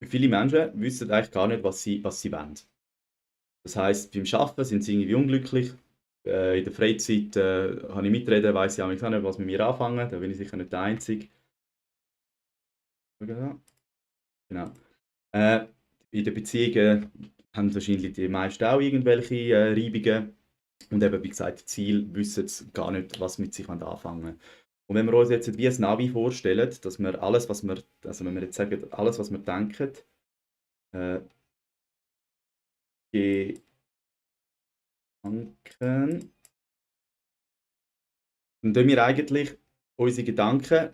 Viele Menschen wissen eigentlich gar nicht, was sie wollen. Das heisst, beim Arbeiten sind sie irgendwie unglücklich. In der Freizeit kann ich mitreden, weiss ich auch nicht, was mit mir anfangen. Da bin ich sicher nicht der Einzige. Schau da. Genau. Äh, in den Beziehungen haben wahrscheinlich die meisten auch irgendwelche Reibungen. Und eben, wie gesagt, die Ziele wissen gar nicht, was mit sich anfangen wollen. Und wenn wir uns jetzt wie ein Navi vorstellen, dass wir alles, was wir, also wenn wir jetzt sagen, alles, was wir denken, äh, Gedanken, dann tun wir eigentlich unsere Gedanken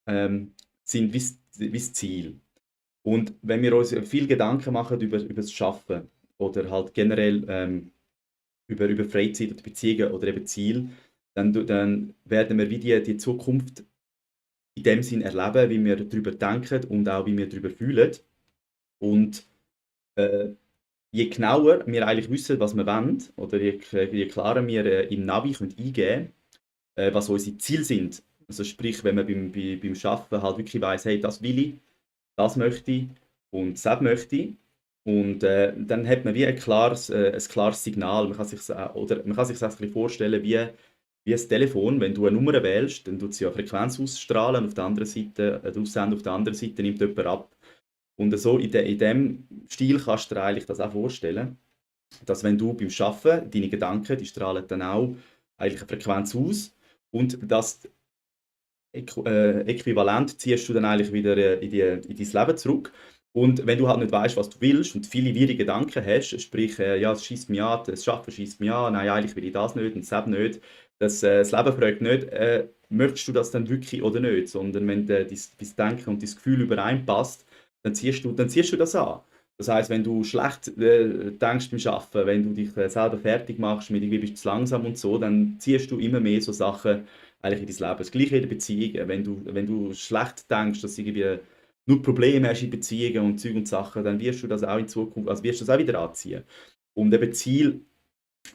ähm, sind wie das Ziel. Und wenn wir uns viel Gedanken machen über das Schaffen oder halt generell über Freizeit oder Beziehungen oder eben Ziel, dann werden wir wie die Zukunft in dem Sinn erleben, wie wir darüber denken und auch wie wir darüber fühlen. Und äh, je genauer wir eigentlich wissen, was wir wollen, oder je klarer wir im Navi können eingeben was unsere Ziele sind. Also sprich, wenn man beim Arbeiten halt wirklich weiss, hey, das will ich, das möchte ich und das möchte ich. Und dann hat man wie ein klares Signal. Man kann sich das ein bisschen vorstellen wie ein Telefon. Wenn du eine Nummer wählst, dann tut sie ja Frequenz ausstrahlen. Auf der anderen Seite, der Aussender auf der anderen Seite nimmt jemand ab. Und so in dem Stil kannst du dir eigentlich das auch vorstellen, dass wenn du beim Arbeiten deine Gedanken, die strahlen dann auch eigentlich eine Frequenz aus und das Äquivalent ziehst du dann eigentlich wieder in dein Leben zurück. Und wenn du halt nicht weißt, was du willst und viele wirre Gedanken hast, sprich, ja, es schießt mich an, das Arbeiten schießt mich an, nein, eigentlich will ich das nicht und das nicht, das Leben fragt nicht, möchtest du das dann wirklich oder nicht, sondern wenn dein Denken und dein Gefühl übereinpasst, dann ziehst du das an. Das heißt, wenn du schlecht denkst beim Arbeiten, wenn du dich selber fertig machst, mit irgendwie bist du zu langsam und so, dann ziehst du immer mehr so Sachen eigentlich in dein Leben. Das Gleiche in der Beziehung. Wenn du schlecht denkst, dass du irgendwie nur Probleme hast in Beziehungen und Zeug und Sachen, dann wirst du das auch in Zukunft, also wirst du das auch wieder anziehen. Und eben Ziel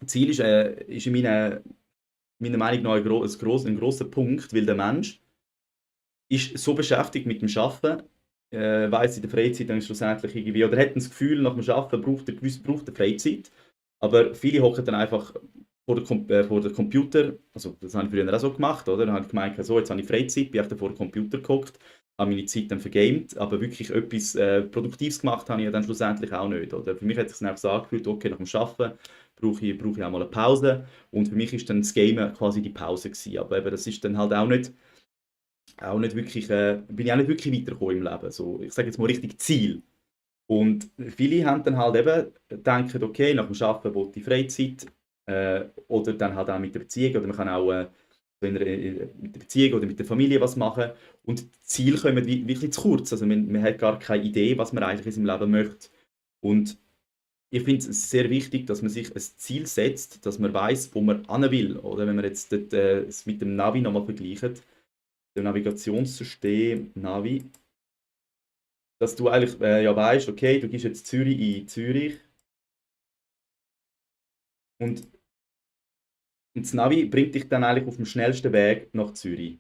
ist in meiner Meinung nach ein grosser Punkt, weil der Mensch ist so beschäftigt mit dem Arbeiten, weiss in der Freizeit dann schlussendlich irgendwie, oder hat das Gefühl, nach dem Arbeiten braucht er Freizeit. Aber viele hocken dann einfach vor dem Computer, also das habe ich früher auch so gemacht, oder? Dann habe ich gemeint, so, jetzt habe ich Freizeit, bin ich dann vor dem Computer gehockt, habe meine Zeit dann vergamed, aber wirklich etwas Produktives gemacht habe ich ja dann schlussendlich auch nicht, oder? Für mich hat es sich dann einfach so angefühlt, okay, nach dem Arbeiten brauche ich auch mal eine Pause und für mich ist dann das Gamen quasi die Pause gewesen. Aber eben, das ist dann halt auch nicht wirklich, bin ich auch nicht wirklich weitergekommen im Leben. So, ich sage jetzt mal richtig Ziel. Und viele haben dann halt eben, denken, okay, nach dem Arbeiten will ich Freizeit, oder dann halt auch mit der Beziehung, oder man kann auch wenn er mit der Beziehung oder mit der Familie was machen. Und die Ziele kommen wirklich zu kurz. Also man hat gar keine Idee, was man eigentlich in seinem Leben möchte. Und ich finde es sehr wichtig, dass man sich ein Ziel setzt, dass man weiß, wo man hin will. Oder wenn man jetzt es mit dem Navi nochmal vergleicht, dem Navigationssystem Navi, dass du eigentlich ja weißt, okay, du gehst jetzt Zürich in Zürich und, und das Navi bringt dich dann eigentlich auf dem schnellsten Weg nach Zürich.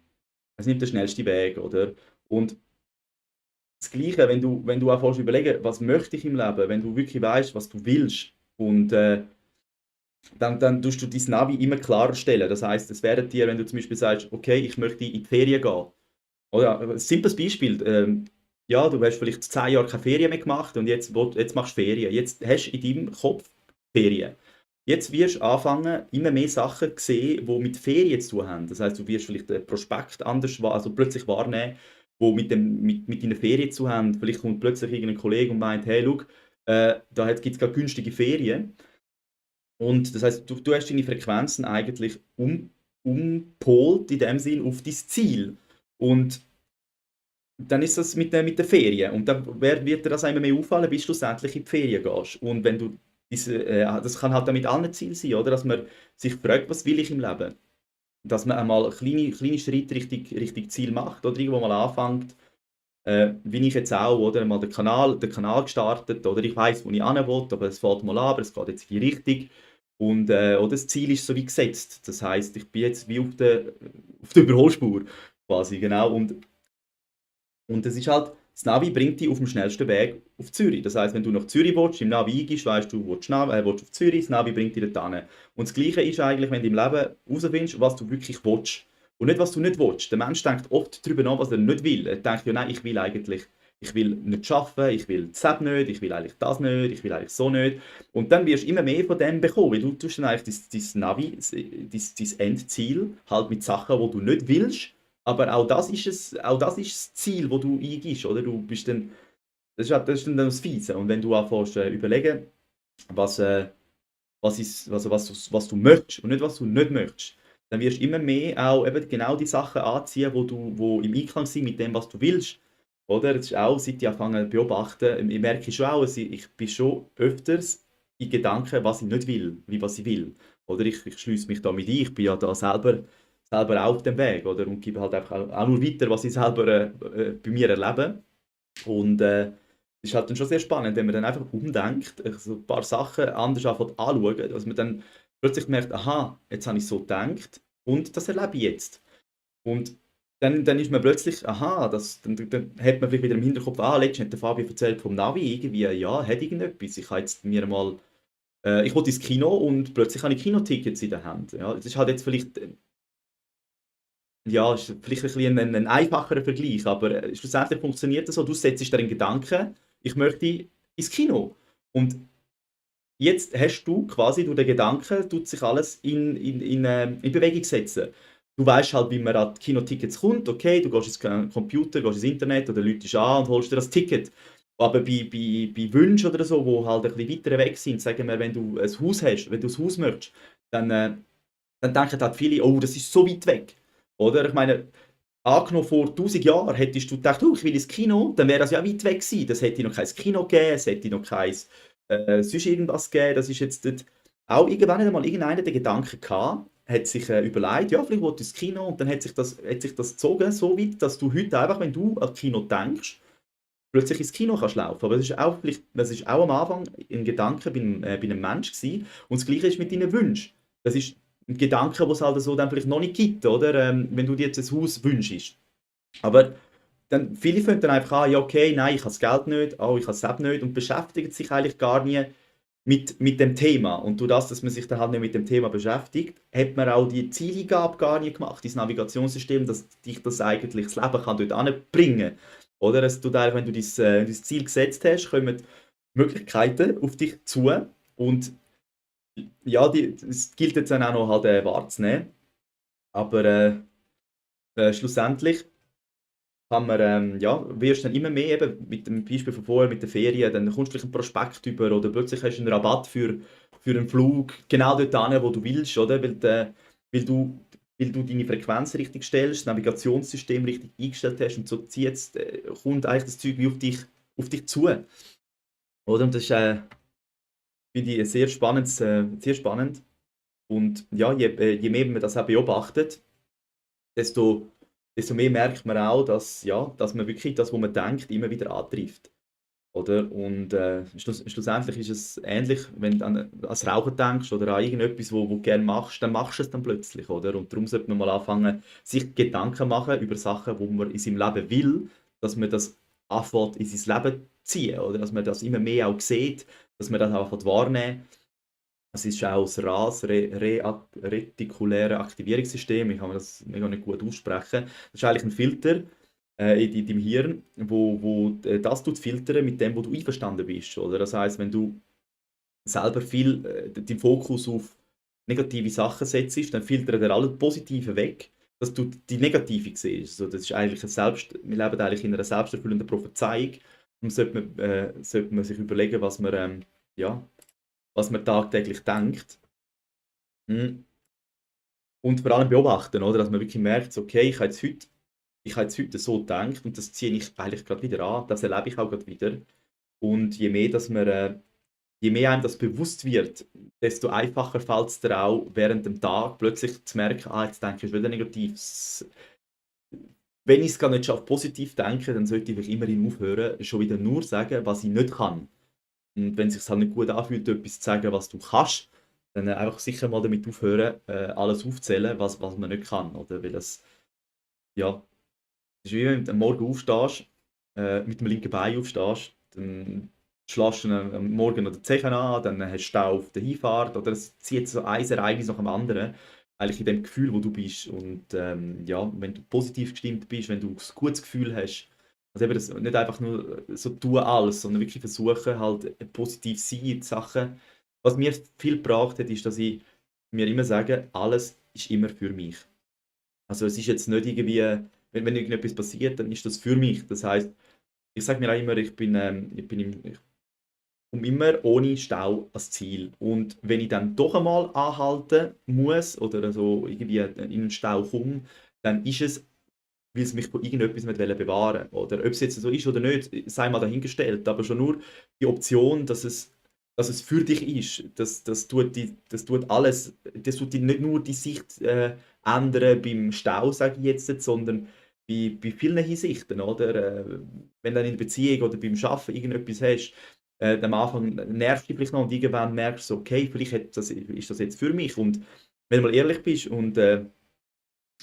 Es nimmt den schnellsten Weg, oder? Und das Gleiche, wenn du anfängst zu überlegen, was möchte ich im Leben, wenn du wirklich weißt, was du willst und dann tust du dein Navi immer klarer stellen. Das heißt, es wäre dir, wenn du zum Beispiel sagst, okay, ich möchte in die Ferien gehen. Oder ein simples Beispiel. Ja, du hast vielleicht 10 Jahre keine Ferien mehr gemacht und jetzt machst du Ferien. Jetzt hast du in deinem Kopf Ferien. Jetzt wirst du anfangen, immer mehr Sachen zu sehen, die mit Ferien zu tun haben. Das heißt, du wirst vielleicht den Prospekt anders, also plötzlich wahrnehmen, wo mit deiner Ferien zu tun haben. Vielleicht kommt plötzlich irgendein Kollege und meint, hey, schau, da gibt es gerade günstige Ferien. Und das heißt, du hast deine Frequenzen eigentlich umpolt in dem Sinn auf dein Ziel. Und dann ist das mit der Ferien. Und dann wird dir das immer mehr auffallen, bis du schlussendlich in die Ferien gehst. Und wenn du das kann halt dann mit allen Zielen sein, oder? Dass man sich fragt, was will ich im Leben? Dass man einmal kleine Schritte Richtung Ziel macht oder irgendwo mal anfängt, wie ich jetzt auch, oder? Mal den Kanal gestartet, oder ich weiß, wo ich hin will, aber es fällt mal an, aber es geht jetzt in die Richtung. Und oder das Ziel ist so wie gesetzt. Das heißt, ich bin jetzt wie auf der Überholspur quasi, genau. Und es ist halt Das Navi bringt dich auf dem schnellsten Weg auf Zürich. Das heisst, wenn du nach Zürich willst, im Navi eingibst, weißt du, willst auf Zürich, das Navi bringt dich dorthin. Und das Gleiche ist eigentlich, wenn du im Leben herausfindest, was du wirklich willst. Und nicht, was du nicht willst. Der Mensch denkt oft darüber nach, was er nicht will. Er denkt, ja nein, ich will nicht arbeiten, ich will das nicht, ich will eigentlich das nicht, ich will eigentlich so nicht. Und dann wirst du immer mehr von dem bekommen, weil du tust dann eigentlich dein Navi, dein Endziel, halt mit Sachen, die du nicht willst, aber auch das ist das Ziel, das du eingibst, oder? Du bist dann, das ist dann das Fiese. Und wenn du anfängst überlegen, was, was du möchtest und nicht, was du nicht möchtest, dann wirst du immer mehr auch eben genau die Sachen anziehen, wo im Einklang sind mit dem, was du willst. Oder? Das ist auch, seit ich angefangen zu beobachten, ich merke schon auch, ich bin schon öfters in Gedanken, was ich nicht will, wie was ich will. Oder ich schließe mich da mit ein, ich bin ja da selber auch auf dem Weg, oder? Und gebe halt einfach auch nur weiter, was ich selber bei mir erlebe. Und es ist halt dann schon sehr spannend, wenn man dann einfach umdenkt, so ein paar Sachen anders anschaut, dass man dann plötzlich merkt, aha, jetzt habe ich so gedacht und das erlebe ich jetzt. Und dann ist man plötzlich, aha, dann hat man vielleicht wieder im Hinterkopf, letztens hat der Fabio erzählt vom Navi, irgendwie, ja, hat irgendetwas, ich habe jetzt mir mal, ich wollte ins Kino und plötzlich habe ich Kinotickets in der Hand. Ja, das ist halt jetzt vielleicht, ja, ist vielleicht ein bisschen ein einfacherer Vergleich, aber schlussendlich funktioniert das so, du setzt dir einen Gedanken, ich möchte ins Kino. Und jetzt hast du quasi durch den Gedanken, tut sich alles in Bewegung setzen. Du weißt halt, wie man an die Kinotickets kommt, okay, du gehst ins Computer, gehst ins Internet oder läutest an und holst dir das Ticket. Aber bei Wünschen oder so, die halt ein bisschen weiter weg sind, sagen wir, wenn du ein Haus hast, wenn du ein Haus möchtest, dann denken halt viele, oh, das ist so weit weg. Oder? Ich meine, angenommen vor 1000 Jahren hättest du gedacht, ich will ins Kino, dann wäre das ja weit weg gewesen. Das hätte noch kein Kino gegeben, es hätte noch kein sonst irgendwas gegeben. Das ist jetzt dort auch irgendwann einmal irgendeiner den Gedanken gehabt, hat sich überlegt, ja, vielleicht will ich ins Kino und dann hat sich das gezogen, so weit, dass du heute einfach, wenn du an Kino denkst, plötzlich ins Kino kannst laufen. Aber das ist auch am Anfang ein Gedanke bei einem Mensch gewesen. Und das Gleiche ist mit deinen Wünschen. Das ist ein Gedanke, den es halt so dann vielleicht noch nicht gibt, oder? Wenn du dir jetzt ein Haus wünschst. Aber dann, viele fangen dann einfach an, ja okay, nein, ich habe das Geld nicht, oh, ich habe das Leben nicht und beschäftigen sich eigentlich gar nie mit dem Thema. Und durch das, dass man sich dann halt nicht mit dem Thema beschäftigt, hat man auch die Zieleingabe gar nicht gemacht, dieses Navigationssystem, dass dich das eigentlich das Leben kann dort anbringen. Oder? Es tut eigentlich, wenn du dein Ziel gesetzt hast, kommen Möglichkeiten auf dich zu und ja, es gilt jetzt dann auch noch halt wahrzunehmen. Aber schlussendlich ja, wirst dann immer mehr, eben mit dem Beispiel von vorher, mit den Ferien, dann kommst du vielleicht einen Prospekt über oder plötzlich hast du einen Rabatt für einen Flug genau dort hin, wo du willst, oder? Weil du, weil du deine Frequenz richtig stellst, das Navigationssystem richtig eingestellt hast und so kommt eigentlich das Zeug wie auf dich zu. Oder? Und das ist, finde ich, sehr spannend. Und ja, je mehr man das auch beobachtet, desto, desto mehr merkt man auch, dass man wirklich das, was man denkt, immer wieder antrifft. Oder? Und schlussendlich ist es ähnlich, wenn du an das Rauchen denkst oder an irgendetwas, wo du gerne machst, dann machst du es dann plötzlich. Oder? Und darum sollte man mal anfangen, sich Gedanken machen über Sachen, wo man in seinem Leben will, dass man das anfängt, in sein Leben zu ziehen. Oder? Dass man das immer mehr auch sieht, dass man das einfach wahrnehmen. Es ist auch das retikuläre Aktivierungssystem, ich kann das mega nicht gut aussprechen. Das ist eigentlich ein Filter in deinem Hirn, wo das tut filtern mit dem, wo du einverstanden bist. Oder? Das heißt, wenn du selber viel den Fokus auf negative Sachen setzt, dann filtert er alle Positiven weg, dass du die Negative siehst. Also das ist eigentlich wir leben eigentlich in einer selbsterfüllenden Prophezeiung. Und sollte man sich überlegen, ja, was man tagtäglich denkt. Mhm. Und vor allem beobachten, oder? Dass man wirklich merkt, so, okay, ich habe jetzt heute so gedacht und das ziehe ich eigentlich gerade wieder an, das erlebe ich auch gerade wieder. Und je mehr einem das bewusst wird, desto einfacher fällt es dir auch während dem Tag plötzlich zu merken, jetzt denke ich wieder negativ. Wenn ich es gar nicht schaffe, positiv zu denken, dann sollte ich immerhin aufhören, schon wieder nur sagen, was ich nicht kann. Und wenn es sich halt nicht gut anfühlt, etwas zu sagen, was du kannst, dann einfach sicher mal damit aufhören, alles aufzählen, was man nicht kann. Oder? Weil ja, es ist wie wenn du am Morgen aufstehst mit dem linken Bein aufstehst, dann schlägst du am Morgen noch den Zehen an, dann hast du Stau auf der Hinfahrt, oder es zieht so ein Ereignis nach dem anderen, eigentlich in dem Gefühl, wo du bist. Und ja, wenn du positiv gestimmt bist, wenn du ein gutes Gefühl hast, also eben das nicht einfach nur so tun alles, sondern wirklich versuchen, halt positiv sein in die Sachen. Was mir viel gebracht hat, ist, dass ich mir immer sage, alles ist immer für mich. Also es ist jetzt nicht irgendwie, wenn irgendetwas passiert, dann ist das für mich. Das heißt, ich sage mir auch immer, ich komme immer ohne Stau ans Ziel. Und wenn ich dann doch einmal anhalten muss oder so irgendwie in einen Stau komme, dann ist es, weil es mich vor irgendetwas nicht bewahren will. Oder ob es jetzt so ist oder nicht, sei mal dahingestellt. Aber schon nur die Option, dass es für dich ist, das tut alles, das tut nicht nur die Sicht ändern beim Stau, sage ich jetzt, sondern bei vielen Hinsichten, oder? Wenn du dann in der Beziehung oder beim Arbeiten irgendetwas hast, am Anfang nervt dich vielleicht noch und irgendwann merkst du, okay, vielleicht ist das jetzt für mich. Und wenn du mal ehrlich bist und ein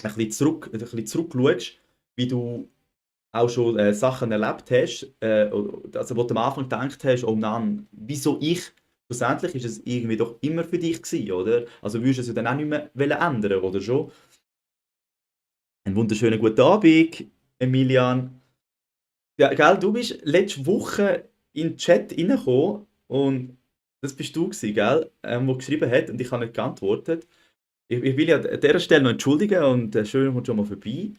bisschen zurückschaust, wie du auch schon Sachen erlebt hast, also wo du am Anfang gedacht hast, oh Mann, wieso ich? Schlussendlich ist es irgendwie doch immer für dich gewesen, oder? Also würdest du es ja dann auch nicht mehr ändern, oder schon? Einen wunderschönen guten Abend, Emilian. Ja, gell, du bist letzte Woche in den Chat reingekommen und das bist du gewesen, gell, der geschrieben hat und ich habe nicht geantwortet. Ich will ja an dieser Stelle noch entschuldigen und schön kommt schon mal vorbei.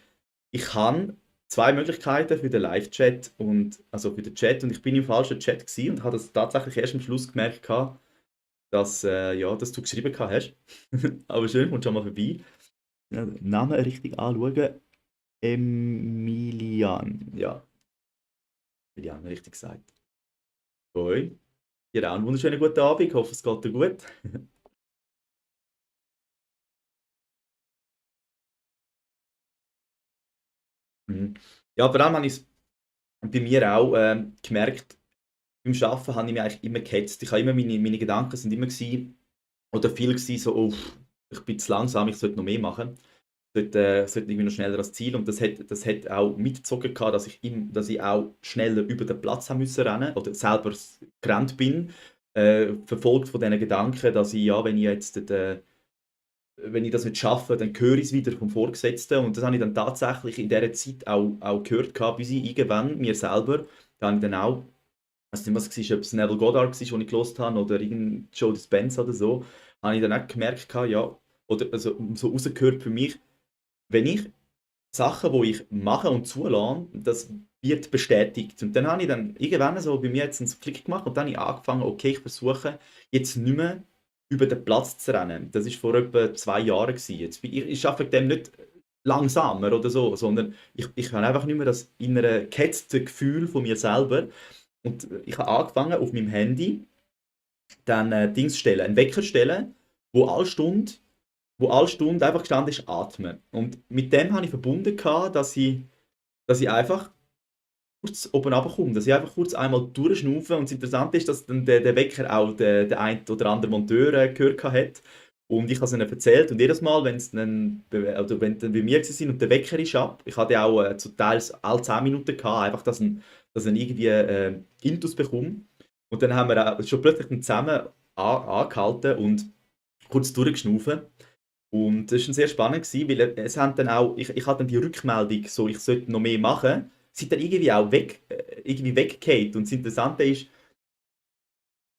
Ich habe zwei Möglichkeiten für den Live-Chat und also für den Chat und ich bin im falschen Chat gewesen und habe das tatsächlich erst am Schluss gemerkt, dass, ja, dass du geschrieben hast. Aber schön, kommt schon mal vorbei. Ja, Namen richtig anschauen. Emilian. Ja, Emilian, richtig gesagt. Hoi. Dir auch einen wunderschönen guten Abend. Ich hoffe, es geht dir gut. Mhm. Ja, vor allem habe ich es bei mir auch gemerkt, beim Arbeiten habe ich mich eigentlich immer gehetzt. Ich habe immer meine Gedanken sind immer gewesen, oder viel gewesen, so, oh, ich bin zu langsam, ich sollte noch mehr machen. Sollte irgendwie noch schneller als Ziel. Und das hat auch mitgezogen, gehabt, dass ich auch schneller über den Platz haben müssen rennen oder selber gerannt bin. Verfolgt von diesen Gedanken, dass ich, ja, wenn ich das nicht schaffe, dann höre ich es wieder vom Vorgesetzten. Und das habe ich dann tatsächlich in dieser Zeit auch gehört, gehabt, bis ich irgendwann mir selber, da habe ich dann auch, ich weiß nicht, was es war, ob es Neville Goddard war, den ich gehört habe, oder irgendein Joe Dispenza oder so, habe ich dann auch gemerkt, gehabt, ja, oder also so rausgehört für mich, wenn ich Sachen, die ich mache und zulasse, das wird bestätigt. Und dann habe ich dann irgendwann so bei mir jetzt einen Klick gemacht und dann habe ich angefangen, okay, ich versuche jetzt nicht mehr über den Platz zu rennen. Das war vor etwa 2 Jahren gewesen. Ich schaffe dem nicht langsamer oder so, sondern ich habe einfach nicht mehr das innere gehetzte Gefühl von mir selber. Und ich habe angefangen, auf meinem Handy dann Dings stellen, einen Wecker stellen, wo alle Stunde einfach gestanden ist, atmen. Und mit dem habe ich verbunden, dass ich einfach kurz oben runterkomme, dass ich einfach kurz einmal durchschnaufe. Und das Interessante ist, dass dann der Wecker auch der ein oder andere Monteur gehört hat. Und ich habe es ihnen erzählt. Und jedes Mal, oder wenn sie dann bei mir sind und der Wecker ist ab, ich hatte auch zu teils alle 10 Minuten gehabt, einfach, dass ich irgendwie Intus bekomme. Und dann haben wir auch schon plötzlich dann zusammen angehalten und kurz durchgeschnaufen. Und das war sehr spannend, gewesen, weil es haben dann auch, ich hatte dann die Rückmeldung, so, ich sollte noch mehr machen, sind dann irgendwie auch irgendwie weggefallen. Und das Interessante ist, ich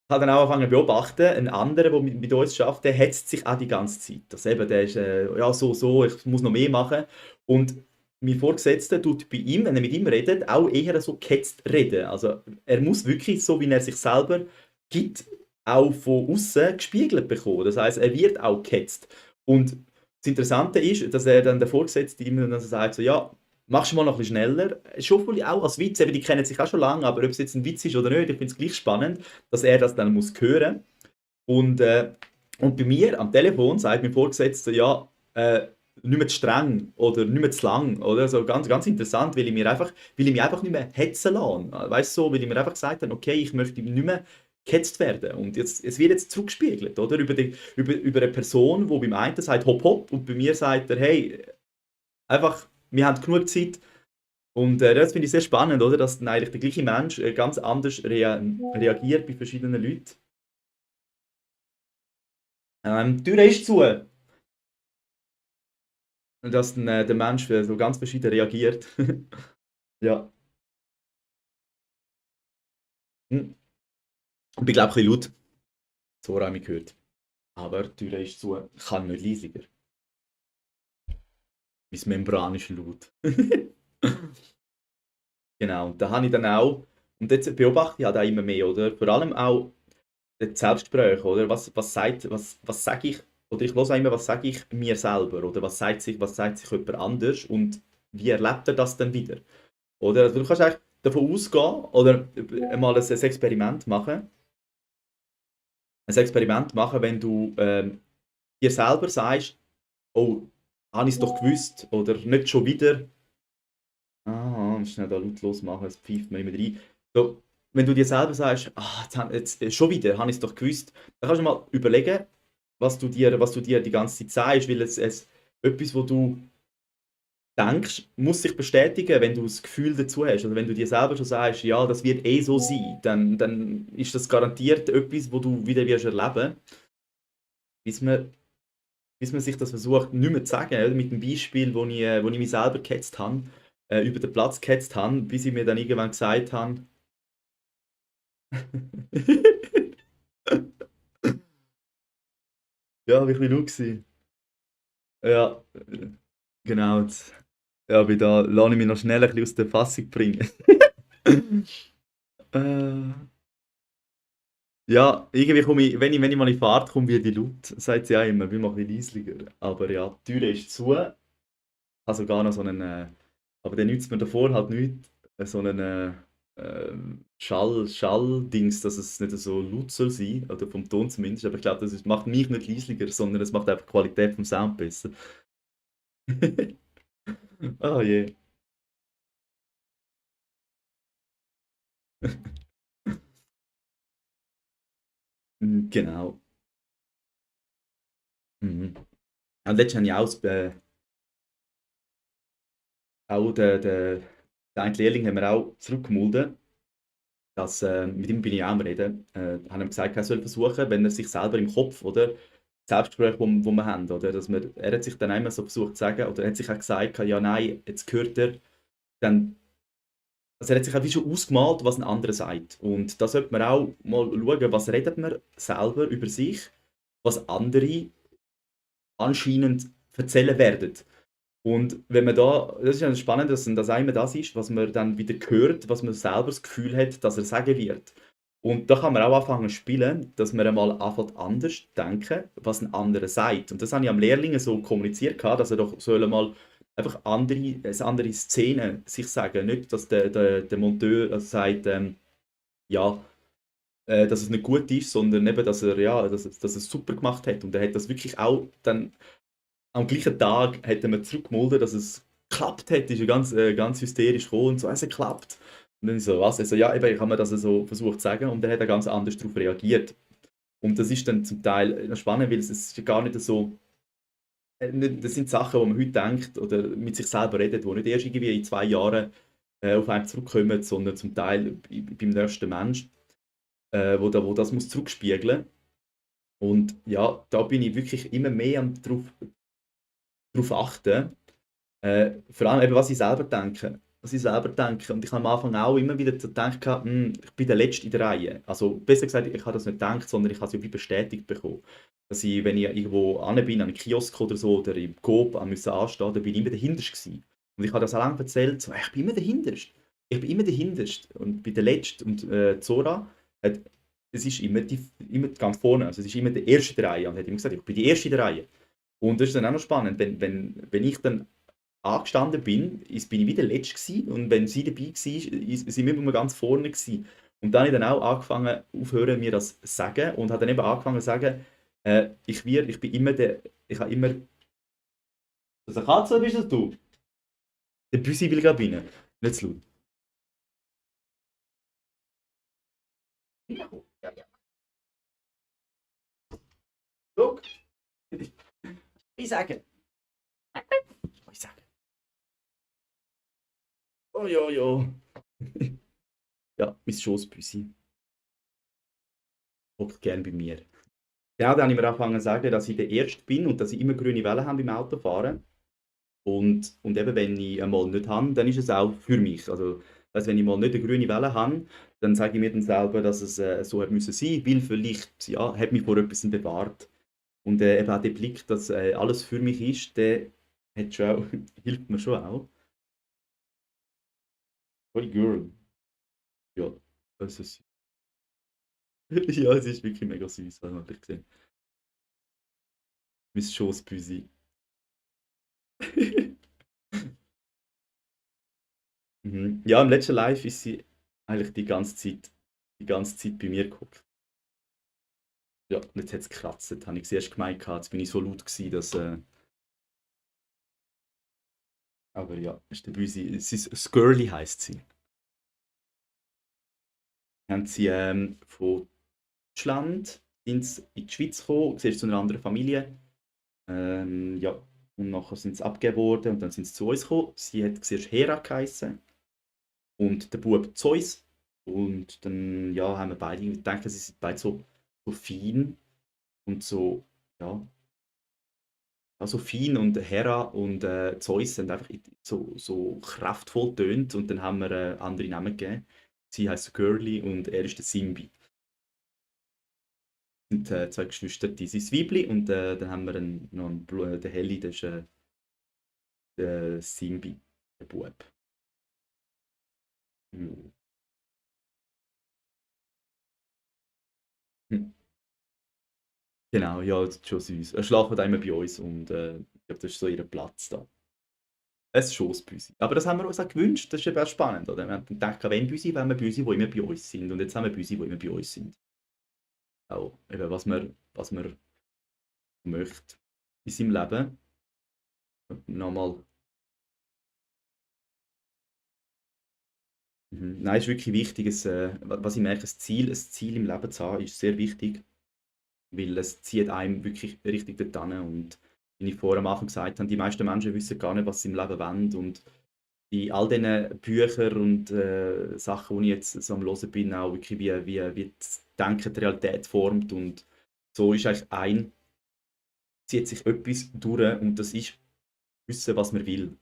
habe dann auch angefangen zu beobachten, ein anderer, der mit uns arbeitet, der hetzt sich auch die ganze Zeit. Das eben, der ist, ja, so, ich muss noch mehr machen. Und mein Vorgesetzter tut bei ihm, wenn er mit ihm redet, auch eher so gehetzt reden. Also er muss wirklich, so wie er sich selber gibt, auch von außen gespiegelt bekommen. Das heißt, er wird auch gehetzt. Und das Interessante ist, dass er dann der Vorgesetzte ihm dann so sagt, so, ja, machst du mal noch ein bisschen schneller. Schon voll auch als Witz, eben, die kennen sich auch schon lange, aber ob es jetzt ein Witz ist oder nicht, ich finde es gleich spannend, dass er das dann muss hören. Und, äh, und bei mir am Telefon sagt mein Vorgesetzter, ja, nicht mehr zu streng oder nicht mehr zu lang. Oder? So ganz, ganz interessant, weil ich mich einfach nicht mehr hetzen lasse. Weißt du, so, weil ich mir einfach gesagt habe, okay, ich möchte nicht mehr gehetzt werden. Und es wird jetzt zurückgespiegelt, oder? Über eine Person, die beim einen sagt hopp hopp und bei mir sagt er, hey, einfach, wir haben genug Zeit, Und das finde ich sehr spannend, oder? Dass dann eigentlich der gleiche Mensch ganz anders reagiert bei verschiedenen Leuten. Die Tür ist zu. Und dass dann der Mensch so ganz verschieden reagiert. Ja. Hm. Ich bin, glaube ich, ein bisschen laut. So habe ich mich gehört. Aber die Tür ist zu. Ich kann nicht leisiger. Mein Membran ist laut. Genau, und da habe ich dann auch, und jetzt beobachte ich halt auch immer mehr, oder? Vor allem auch das Selbstgespräch, oder? Was sage ich, oder ich höre auch immer, was sage ich mir selber, oder was sagt sich jemand anders und wie erlebt er das dann wieder? Oder? Also du kannst eigentlich davon ausgehen, oder mal ein Experiment machen. Ein Experiment machen, wenn du dir selber sagst, oh, habe ich es doch gewusst, oder nicht schon wieder. Schnell da lautlos machen, es pfeift mir immer rein. So, wenn du dir selber sagst, schon wieder, habe ich es doch gewusst, dann kannst du mal überlegen, was du dir die ganze Zeit sagst, weil es etwas, wo du denkst, muss sich bestätigen, wenn du das Gefühl dazu hast. Also wenn du dir selber schon sagst, ja, das wird eh so sein, dann ist das garantiert etwas, wo du wieder wirst erleben, bis man, bis man sich das versucht, nicht mehr zu sagen. Oder? Mit dem Beispiel, wo ich mich selber gehetzt habe, über den Platz gehetzt habe, bis ich mir dann irgendwann gesagt habe, ja, wie ich laut gewesen. Ja, genau. Ja, da lasse ich mich noch schnell ein bisschen aus der Fassung bringen. äh, ja, irgendwie komme ich, wenn ich mal in Fahrt komme, werde ich laut. Sagt sie auch immer, wir machen ein bisschen leisiger. Aber ja, die Tür ist zu. Also gar noch so einen, aber der nützt mir davor halt nichts. So einen Schall-Dings, dass es nicht so laut soll sein, oder vom Ton zumindest. Aber ich glaube, macht mich nicht leisiger, sondern es macht einfach die Qualität vom Sound besser. Oh je. Genau. Mhm. Und letztens habe ich auch den einen Lehrling haben wir auch zurückgemulden. Mit ihm bin ich auch am Reden. Haben ihm gesagt, er soll versuchen, wenn er sich selber im Kopf, oder? Das Selbstgespräch, wo wir haben, oder? Er hat sich dann einmal so versucht zu sagen, oder er hat sich auch gesagt, ja, nein, jetzt gehört er, dann, also er hat sich auch wie schon ausgemalt, was ein anderer sagt. Und da sollte man auch mal schauen, was redet man selber über sich, was andere anscheinend erzählen werden. Und wenn man da, das ist ja spannend, dass das einmal das ist, was man dann wieder hört, was man selber das Gefühl hat, dass er sagen wird. Und da kann man auch anfangen zu spielen, dass man einmal anfängt anders zu denken, was ein anderer sagt. Und das habe ich am Lehrling so kommuniziert, dass er doch soll mal einfach eine andere Szene sich sagen. Nicht, dass der Monteur sagt, ja, dass es nicht gut ist, sondern eben, dass er es super gemacht hat. Und er hat das wirklich auch dann am gleichen Tag hat er mir zurückgemeldet, dass es geklappt hat. Ist er ganz hysterisch gekommen und so, es hat geklappt. Und dann so, was? Also, ja, eben, ich habe mir das so versucht zu sagen und er hat dann ganz anders darauf reagiert. Und das ist dann zum Teil spannend, weil es ist gar nicht so, das sind Sachen, die man heute denkt oder mit sich selber redet, die nicht erst irgendwie in 2 Jahren auf einen zurückkommen, sondern zum Teil beim nächsten Mensch, wo das muss zurückspiegeln. Und ja, da bin ich wirklich immer mehr darauf achten. Vor allem eben, was ich selber denke. Was ich selber denke. Und ich habe am Anfang auch immer wieder gedacht, ich bin der Letzte in der Reihe. Also besser gesagt, ich habe das nicht gedacht, sondern ich habe es ja wie bestätigt bekommen. Dass ich, wenn ich irgendwo an bin, an einem Kiosk oder so, oder im Coop musste anstehen, dann bin ich immer der Hinterste gewesen. Und ich habe das auch lange erzählt, so, ich bin immer der Hinterste. Ich bin immer der Hinterste und bin der Letzte. Und Zora, hat, es ist immer ganz vorne, also es ist immer der Erste in der Reihe. Und hat immer gesagt, ich bin die Erste in der Reihe. Und das ist dann auch noch spannend, wenn ich dann angestanden bin ich wieder letzt gewesen. Und wenn sie dabei war, sind wir immer ganz vorne gewesen. Und dann habe ich dann auch angefangen, aufhören, mir das zu sagen und habe dann eben angefangen zu sagen, ich bin immer ich habe immer, das eine Katze oder bist das du? Der Büsi will gerade rein. Nicht zu laut. Ja, ja, ja. Schau, ich sage, ich sage. Oh ja, ja. Ja, mein Schossbüsi hockt gerne bei mir. Ja, dann habe ich mir angefangen zu sagen, dass ich der Erste bin und dass ich immer grüne Wellen habe beim Autofahren. Und eben, wenn ich einmal nicht habe, dann ist es auch für mich. Also wenn ich mal nicht eine grüne Welle habe, dann sage ich mir dann selber, dass es so hat müssen sein, weil vielleicht, ja, hat mich vor etwas bewahrt. Und eben auch der Blick, dass alles für mich ist, der hat schon auch, hilft mir schon auch. Hey Girl. Ja, das ist, ja, es ist wirklich mega süß, was man gesehen. Mein Schossbüsi. Mhm. Ja, im letzten Live ist sie eigentlich die ganze Zeit bei mir geguckt. Ja, und jetzt hat es gekratzt, habe ich zuerst gemeint, jetzt bin ich so laut gewesen, dass. Aber ja, ist der Büsi. Skirly heisst sie. Haben sie von Deutschland sind sie in die Schweiz gekommen, sie ist zu einer anderen Familie. Ja, und nachher sind sie abgegeben worden und dann sind sie zu uns gekommen. Sie hat zuerst Hera geheißen und der Bub Zeus. Und dann ja, haben wir beide gedacht, sie sind beide so fein und so, ja, also Finn und Hera und Zeus sind einfach so kraftvoll tönt und dann haben wir andere Namen gegeben. Sie heißt Girly und er ist der Simbi. Das sind zwei Geschwister, die sind das Weibli und dann haben wir noch den Heli, das ist der Simbi, der Bub. Ja. Hm. Genau, ja, das ist schon süß. Er schlafen immer bei uns und ich glaube, das ist so ihr Platz da. Es ist schon ein Büsi. Aber das haben wir uns auch gewünscht, das ist eben auch spannend, oder? Wir haben gedacht, wenn Büsi, wenn wir Büsi, die immer bei uns sind. Und jetzt haben wir Büsi, die immer bei uns sind. Auch eben, was man möchte in seinem Leben. Nochmal, nein, ist wirklich wichtig. Was ich merke, ein Ziel im Leben zu haben, ist sehr wichtig, weil es zieht einem wirklich richtig dorthin. Und wie ich vorher am Anfang gesagt habe, die meisten Menschen wissen gar nicht, was sie im Leben wollen. Und in all diesen Büchern und Sachen, die ich jetzt so am Hören bin, auch wirklich, wie das Denken die Realität formt. Und so ist eigentlich zieht sich etwas durch und das ist wissen, was man will.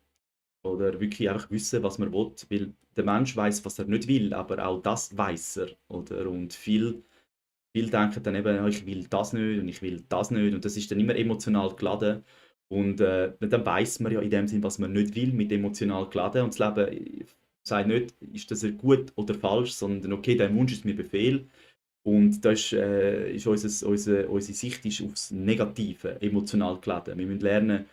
Oder wirklich einfach wissen, was man will. Weil der Mensch weiß, was er nicht will, aber auch das weiß er. Oder? Und viel denken dann eben, ja, ich will das nicht und ich will das nicht. Und das ist dann immer emotional geladen. Und dann weiß man ja in dem Sinn, was man nicht will, mit emotional geladen. Und das Leben sagt nicht, ist das gut oder falsch, sondern okay, der Wunsch ist mir Befehl. Und da ist unsere Sicht ist aufs Negative emotional geladen. Wir müssen lernen,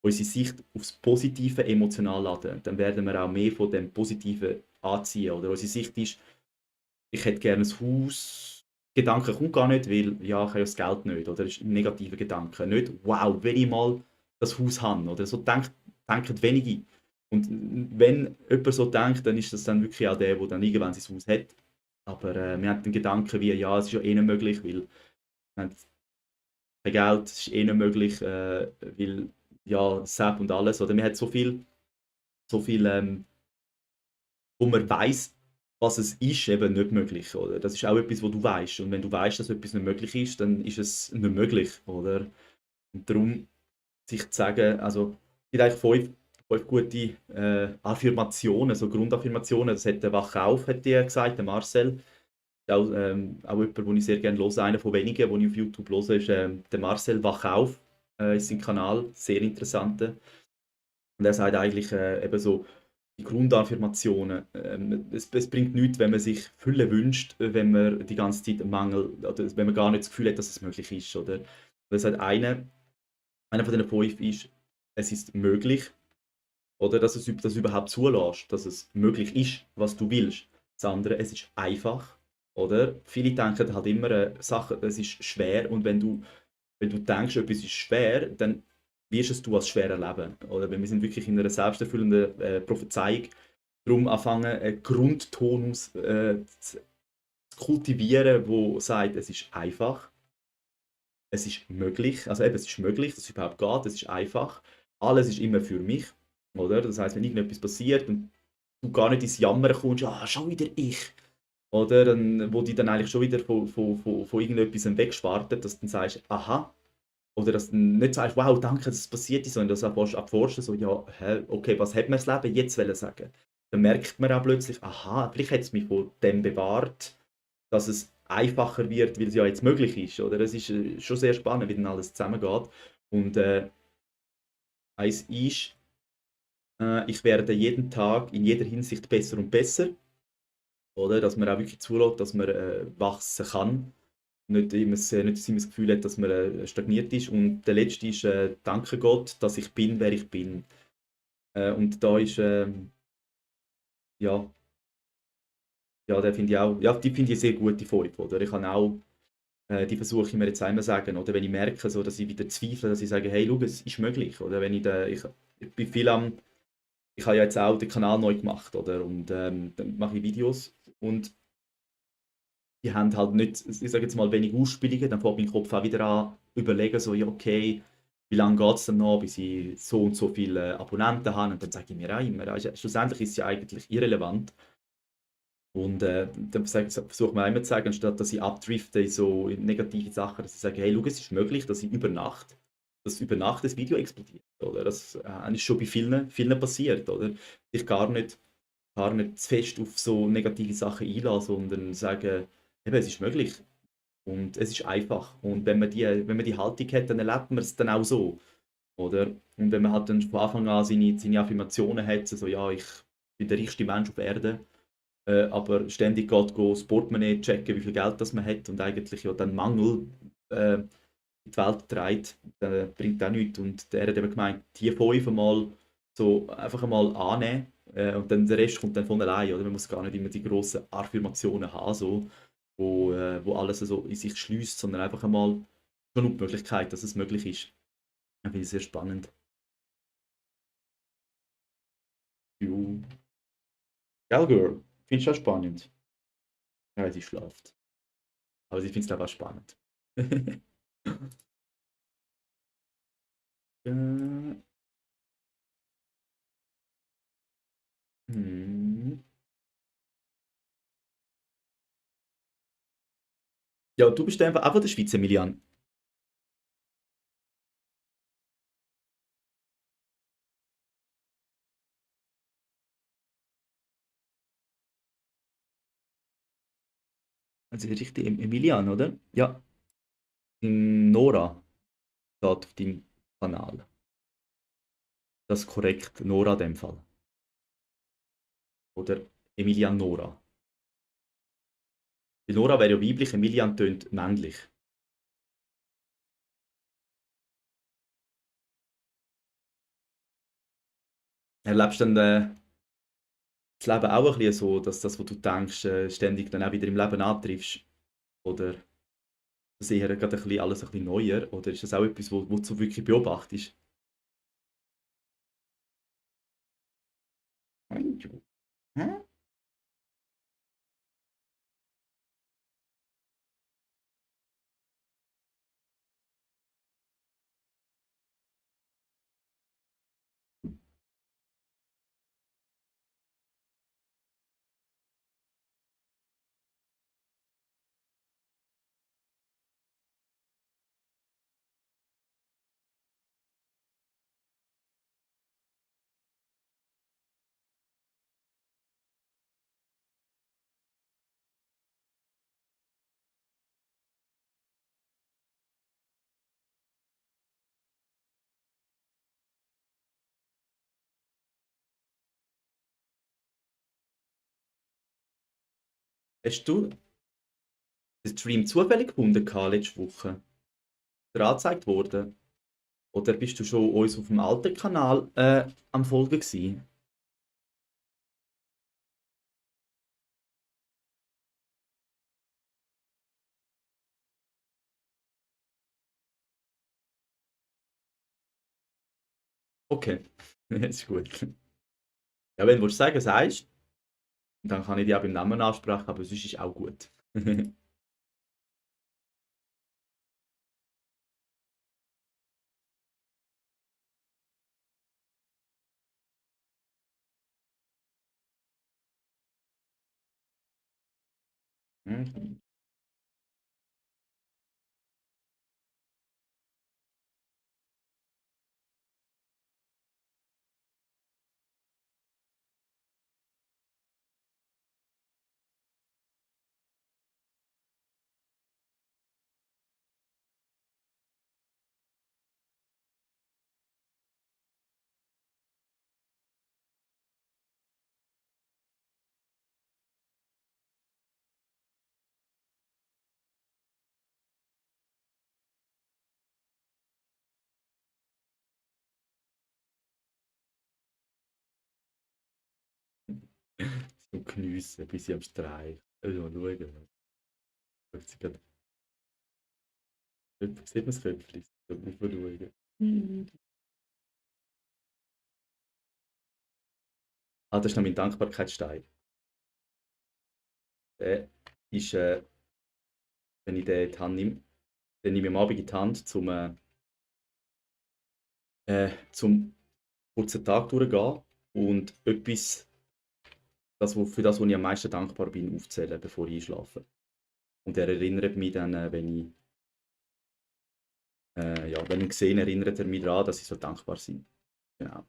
unsere Sicht aufs Positive emotional laden. Dann werden wir auch mehr von dem Positiven anziehen. Oder unsere Sicht ist, ich hätte gerne ein Haus. Gedanke kommt gar nicht, weil ja, ich habe ja das Geld nicht. Oder das ist ein negativer Gedanke. Nicht, wow, wenn ich mal das Haus habe. Oder so denken wenige. Und wenn jemand so denkt, dann ist das dann wirklich auch der dann irgendwann sein Haus hat. Aber wir haben den Gedanken wie, ja, es ist ja eh nicht möglich, weil wir haben kein Geld, es ist eh nicht möglich, weil ja, SAP und alles. Oder man hat so viel wo man weiß, was es ist, eben nicht möglich. Oder? Das ist auch etwas, wo du weißt. Und wenn du weißt, dass etwas nicht möglich ist, dann ist es nicht möglich. Oder? Und darum sich zu sagen, also es gibt eigentlich fünf gute Affirmationen, so Grundaffirmationen. Das hat der Wachauf hat dir gesagt, der Marcel. Auch jemand, den ich sehr gerne höre, einer von wenigen, den ich auf YouTube höre, ist der Marcel Wachauf, ist sein Kanal, sehr interessanter. Und er sagt eigentlich eben so, die Grundaffirmationen, es bringt nichts, wenn man sich Fülle wünscht, wenn man die ganze Zeit Mangel, oder wenn man gar nicht das Gefühl hat, dass es möglich ist. Oder? Und er sagt, einer von den fünf ist, es ist möglich, oder dass du überhaupt zulässt, dass es möglich ist, was du willst. Das andere, es ist einfach, oder? Viele denken halt immer, Sachen, es ist schwer und wenn du denkst, etwas ist schwer, dann wirst du es als schwer erleben. Oder? Weil wir sind wirklich in einer selbsterfüllenden Prophezeiung. Darum anfangen, einen Grundtonus zu kultivieren, wo sagt, es ist einfach, es ist möglich, also eben, es ist möglich, dass es überhaupt geht, es ist einfach, alles ist immer für mich, oder? Das heißt, wenn irgendetwas passiert und du gar nicht ins Jammern kommst, «Ah, schon wieder ich!» Oder? Wo die dann eigentlich schon wieder von irgendetwas wegschwartet, dass du dann sagst, «Aha!» Oder dass du nicht sagst, «Wow, danke, dass es passiert ist», sondern dass du anfängst abforschen, so, «Ja, hä, okay, was hat mir das Leben jetzt wollen sagen?» Dann merkt man auch plötzlich, «Aha, vielleicht hat es mich vor dem bewahrt, dass es einfacher wird, weil es ja jetzt möglich ist.» Oder? Es ist schon sehr spannend, wie dann alles zusammengeht. Und eins ist, ich werde jeden Tag in jeder Hinsicht besser und besser. Oder? Dass man auch wirklich zulässt, dass man wachsen kann. Nicht immer das Gefühl hat, dass man stagniert ist. Und der letzte ist, danke Gott, dass ich bin, wer ich bin. Und da ist, ja, ja, der finde ich auch, ja, die finde ich eine sehr gute 5, oder? Ich habe auch, die versuche ich mir jetzt einmal sagen, oder wenn ich merke, so, dass ich wieder zweifle, dass ich sage, hey, schau, es ist möglich, oder? Wenn ich bin viel am, ich habe ja jetzt auch den Kanal neu gemacht, oder? Und dann mache ich Videos und die haben halt nicht, ich sage jetzt mal, wenig Ausspielungen, dann fängt mein Kopf auch wieder an, überlegen, so, ja, okay, wie lange geht es denn noch, bis ich so und so viele Abonnenten habe? Und dann sage ich mir auch immer, schlussendlich ist es ja eigentlich irrelevant. Und dann versuche ich immer zu sagen, anstatt dass ich abdrifte in so in negative Sachen, dass ich sage, hey, schau, es ist möglich, dass über Nacht das Video explodiert. Oder? Das ist schon bei vielen passiert. Oder? Ich gar nicht zu fest auf so negative Sachen einlassen, sondern sagen, eben, es ist möglich und es ist einfach. Und wenn man die Haltung hat, dann erlebt man es dann auch so. Oder? Und wenn man halt dann von Anfang an seine Affirmationen hat, so ja, ich bin der reichste Mensch auf Erden, aber ständig geht das Portemonnaie checken, wie viel Geld das man hat und eigentlich ja dann Mangel in die Welt trägt, dann bringt auch nichts. Und der hat eben gemeint, die 5 Mal so einfach einmal annehmen und dann der Rest kommt dann von alleine. Oder? Man muss gar nicht immer die grossen Affirmationen haben, so, wo alles so in sich schließt, sondern einfach einmal schon die Möglichkeit, dass es möglich ist. Das finde ich sehr spannend. Jo. Gell, Girl? Findest du auch spannend? Ja, sie schlaft. Aber sie findet es, glaube ich, auch spannend. Äh, hm. Ja, du bist einfach der Schweizer Emilian. Also richtig Emilian, oder? Ja, Nora steht auf deinem Kanal. Das ist korrekt, Nora in dem Fall. Oder Emilian Nora. Weil Nora wäre ja weiblich, Emilian tönt männlich. Erlebst du dann das Leben auch ein bisschen so, dass das, was du denkst, ständig dann auch wieder im Leben antriffst? Oder das eher gerade ein bisschen alles ein bisschen neuer? Oder ist das auch etwas, wo du wirklich beobachtest? Hä? Hast du den Stream zufällig gefunden letzte Woche? Dir angezeigt worden? Oder bist du schon uns auf dem alten Kanal am Folgen gewesen? Okay, ist gut. Ja, wenn du sagen sagst, dann kann ich dich auch beim Namen ansprechen, aber sonst ist auch gut. Mhm. So geniessen, bis sie am Streich. Also mal schauen. Schaut sie grad- Sieht man das Köpfchen? Mal schauen. Mhm. Ah, das ist noch mein Dankbarkeitsstein. Der ist, wenn ich den in die Hand nehme, dann nehme ich am Abend in die Hand, zum kurz den Tag durchgehen und etwas, für das, wo ich am meisten dankbar bin, aufzählen, bevor ich einschlafe. Und er erinnert mich dann, ja, wenn ich ihn sehe, erinnert er mich daran, dass ich so dankbar bin. Genau,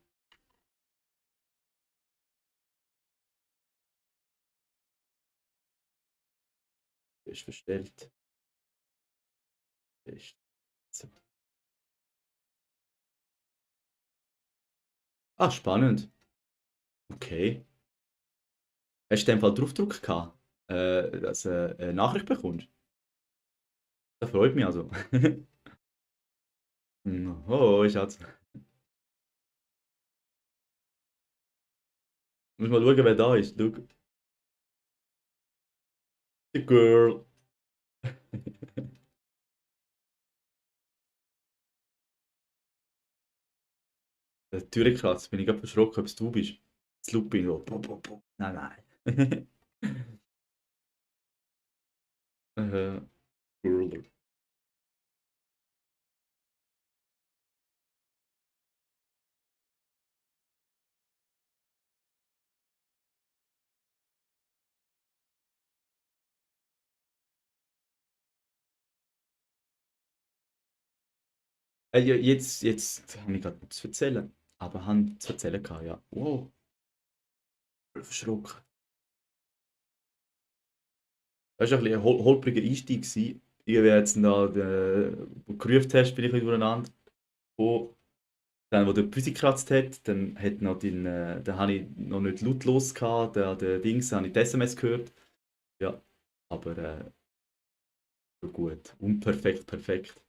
ist verstellt. Ist so. Ah, spannend. Okay. Hast du in dem Fall draufgedrückt gehabt, dass du eine Nachricht bekommst? Das freut mich also. Oh, Schatz. Muss mal schauen, wer da ist. Schau, the girl. Der Türkratz, bin ich gerade verschrocken, ob es du bist. Das Lupin, so. Pop, pop, pop. Nein, nein. Girl. Jetzt habe ich gerade nichts zu erzählen. Aber haben zu erzählen gehabt, ja. Wow, voll verschrocken. Das war ein bisschen ein holpriger Einstieg gewesen. Ich wie jetzt da, wo du gerufen hast, bin ich wieder durcheinander. Wo, dann, wo der Büsi gekratzt hat, dann habe ich noch nicht lautlos gehabt, der Dings, dann habe ich die SMS gehört. Ja, aber so gut. Unperfekt, perfekt.